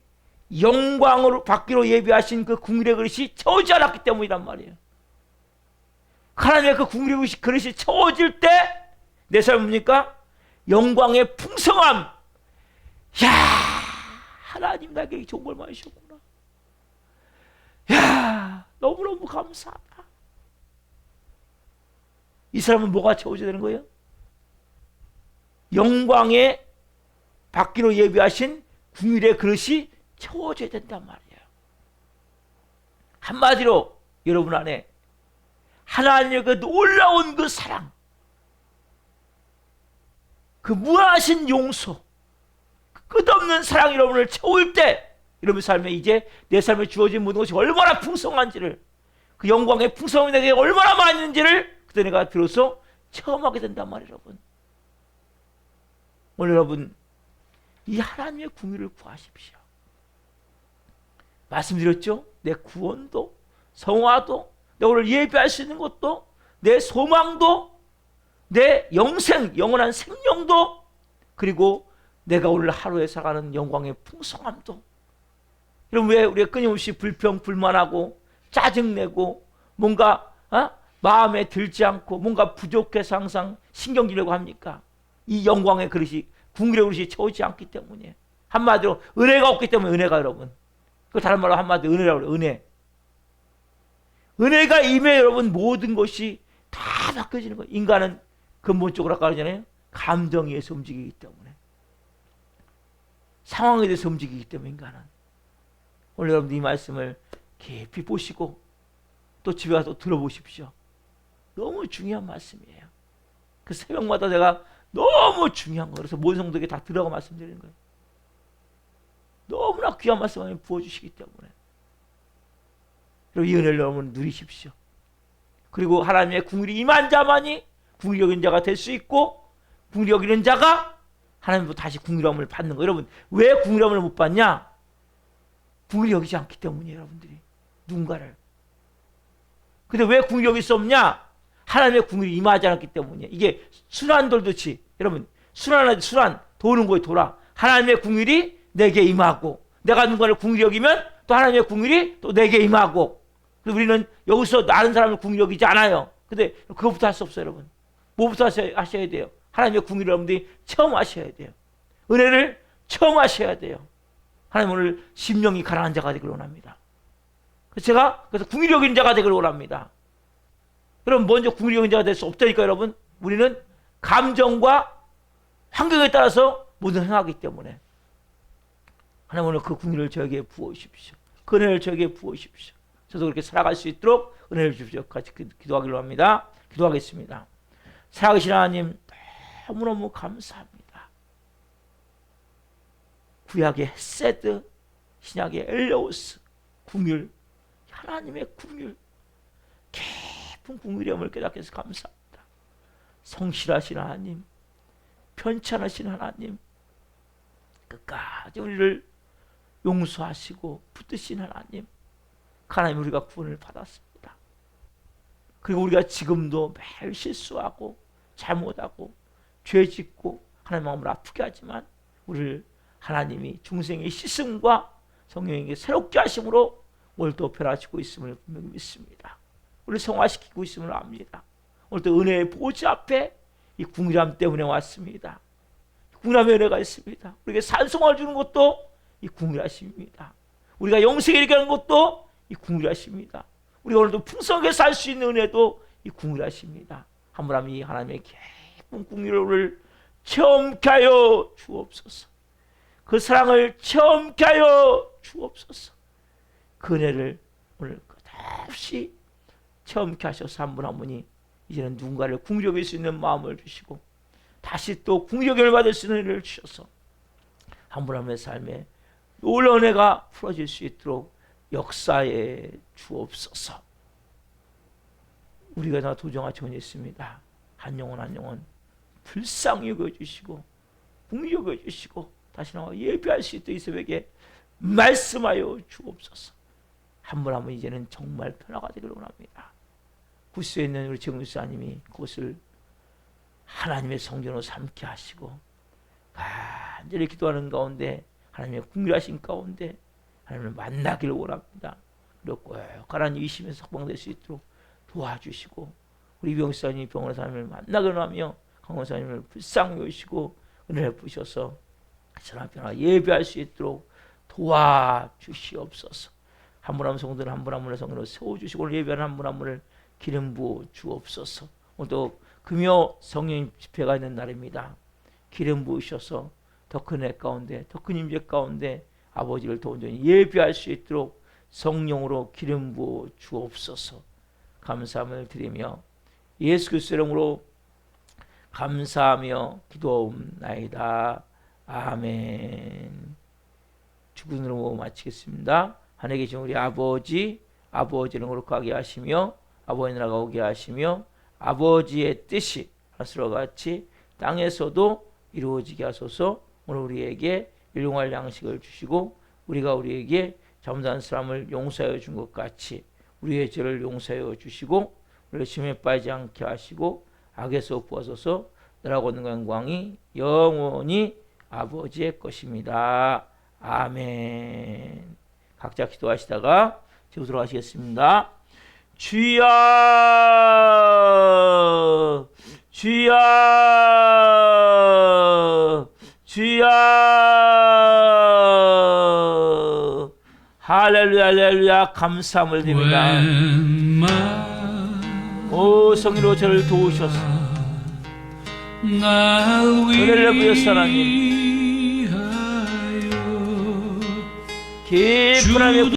영광으로 받기로 예비하신 그 궁율의 그릇이 채워지지 않았기 때문이란 말이에요. 하나님의 그 궁율의 그릇이 채워질 때 내 삶은 뭡니까? 영광의 풍성함. 야, 하나님 나에게 좋은 걸 많이 주셨구나. 야, 너무너무 감사하다. 이 사람은 뭐가 채워져야 되는 거예요? 영광의 받기로 예비하신 궁율의 그릇이 채워져야 된단 말이에요. 한마디로 여러분 안에 하나님의 그 놀라운 그 사랑, 그 무한하신 용서, 그 끝없는 사랑 여러분을 채울 때 여러분 삶에 이제 내 삶에 주어진 모든 것이 얼마나 풍성한지를, 그 영광의 풍성함이 내게 얼마나 많은지를 그때 내가 비로소 체험하게 된단 말이에요. 여러분 오늘 여러분 이 하나님의 궁율을 구하십시오. 말씀드렸죠? 내 구원도 성화도 내 오늘 예배할 수 있는 것도 내 소망도 내 영생 영원한 생명도 그리고 내가 오늘 하루에 살아가는 영광의 풍성함도. 여러분 왜 우리가 끊임없이 불평 불만하고 짜증내고 뭔가 마음에 들지 않고 뭔가 부족해서 항상 신경질내고 합니까? 이 영광의 그릇이 궁율의 그릇이 채우지 않기 때문이에요. 한마디로 은혜가 없기 때문에. 은혜가 여러분 그 다른 말로 한마디로 은혜라고 그래요. 은혜. 은혜가 임해 여러분 모든 것이 다 바뀌어지는 거예요. 인간은 근본적으로 아까 그러잖아요. 감정에 의해서 움직이기 때문에, 상황에 대해서 움직이기 때문에 인간은. 오늘 여러분 이 말씀을 깊이 보시고 또 집에 가서 들어보십시오. 너무 중요한 말씀이에요. 그 새벽마다 내가 너무 중요한 거, 그래서 모든 성도에게 다 들어가 말씀드리는 거예요. 너무나 귀한 말씀을 부어주시기 때문에 이 은혜를 여러분 누리십시오. 그리고 하나님의 궁율이 임한 자만이 궁율이 여기는 자가 될 수 있고, 궁율이 여기는 자가 하나님부터 다시 궁율함을 받는 거예요. 여러분 왜 궁율함을 못 받냐? 궁율이 여기지 않기 때문이에요. 여러분들이 누군가를. 근데 왜 궁율이 여길 수 없냐? 하나님의 궁율이 임하지 않았기 때문이에요. 이게 순환돌듯이 여러분 순환 도는 거에 돌아. 하나님의 궁율이 내게 임하고, 내가 누군가를 궁율이 여기면 또 하나님의 궁율이 또 내게 임하고. 그래서 우리는 여기서 다른 사람을 궁율이 여기지 않아요. 근데 그것부터 할 수 없어요. 여러분 뭐부터 하셔야 돼요? 하나님의 궁율을 여러분들이 체험하셔야 돼요. 은혜를 체험하셔야 돼요. 하나님 오늘 심령이 가난한 자가 되기를 원합니다. 그래서 궁율이 여기는 자가 되기를 원합니다. 여러분 먼저 궁율이 여기는 자가 될 수 없다니까. 여러분 우리는 감정과 환경에 따라서 모든 행하기 때문에 하나님 오늘 그 궁율을 저에게 부어주십시오. 그 은혜를 저에게 부어주십시오. 저도 그렇게 살아갈 수 있도록 은혜를 주십시오. 같이 기도하기로 합니다. 기도하겠습니다. 살아계신 하나님 너무너무 감사합니다. 구약의 헤세드, 신약의 엘레오스, 궁율, 하나님의 궁율, 깊은 궁율임을 깨닫게 해서 감사합니다. 성실하신 하나님, 편찮으신 하나님, 끝까지 우리를 용서하시고 붙드신 하나님, 하나님 우리가 구원을 받았습니다. 그리고 우리가 지금도 매일 실수하고 잘못하고 죄짓고 하나님 마음을 아프게 하지만 우리를 하나님이 중생의 씻음과 성령에게 새롭게 하심으로 오늘도 변화시키고 있음을 분명히 믿습니다. 우리를 성화시키고 있음을 압니다. 오늘도 은혜의 보좌 앞에 이 궁일함 때문에 왔습니다. 궁일함의 은혜가 있습니다. 우리에게 산성을 주는 것도 이 궁일하심입니다. 우리가 영생에 이르게 하는 것도 이 궁일하심입니다. 우리가 오늘도 풍성하게 살 수 있는 은혜도 이 궁일하심입니다. 하물며 하나님의 깊은 궁일을 체험케 하여 주옵소서. 그 사랑을 체험케 하여 주옵소서. 그 은혜를 오늘 끝없이 체험케 하셔서 한 분 한 분이 이제는 누군가를 궁일여길 수 있는 마음을 주시고 다시 또 궁일여김을 받을 수 있는 은혜를 주셔서 한 분 한 분의 삶에 놀라운 은혜가 풀어질 수 있도록 역사에 주옵소서. 우리가 다 도정하지 못했습니다. 한 영혼 한 영혼 불쌍히 여겨주시고 궁일히 여겨주시고 다시 나와 예배할 수 있도록 이 새벽에 말씀하여 주옵소서. 한 분 한 분 이제는 정말 변화가 되기를 원합니다. 구스에 있는 우리 정유사님이 그것을 하나님의 성전으로 삼게 하시고 간절히 기도하는 가운데 하나님의 궁일하신 가운데 하나님을 만나기를 원합니다. 그리고 꼭 하나님 이심에서 석방될 수 있도록 도와주시고 우리 병사님이 병원에서 하나님을 만나기를 하며 강원사님을 불쌍히 여기시고 은혜를 부셔서 전화 변화 예배할 수 있도록 도와주시옵소서. 한 분 한 분 성도를 한 분 한 분의 성도를 세워주시고 오늘 예배하는 한 분 한 분을 기름 부어 주옵소서. 오늘도 금요 성령 집회가 있는 날입니다. 기름 부으셔서 더 큰 애 가운데 더 큰 임재 가운데 아버지를 더 온전히 예배할 수 있도록 성령으로 기름 부어 주옵소서. 감사함을 드리며 예수 그리스도의 이름으로 감사하며 기도하옵나이다. 아멘. 주군으로 마치겠습니다. 하늘에 계신 우리 아버지, 아버지는 거룩하게 하시며 아버지 나라가 오게 하시며 아버지의 뜻이 하늘과 같이 땅에서도 이루어지게 하소서. 오늘 우리에게 일용할 양식을 주시고 우리가 우리에게 잘못한 사람을 용서하여 준 것 같이 우리의 죄를 용서하여 주시고 우리를 시험에 빠지지 않게 하시고 악에서 구하소서. 나라고 있는 영광이 영원히 아버지의 것입니다. 아멘. 각자 기도하시다가 제우도록 하시겠습니다. 주여 주여 주여 할렐루야 할렐루야. 감사함을 드립니다. 오 성령으로 저를 도우셔서 은혜를 부여서 하나님 깊은 하나님의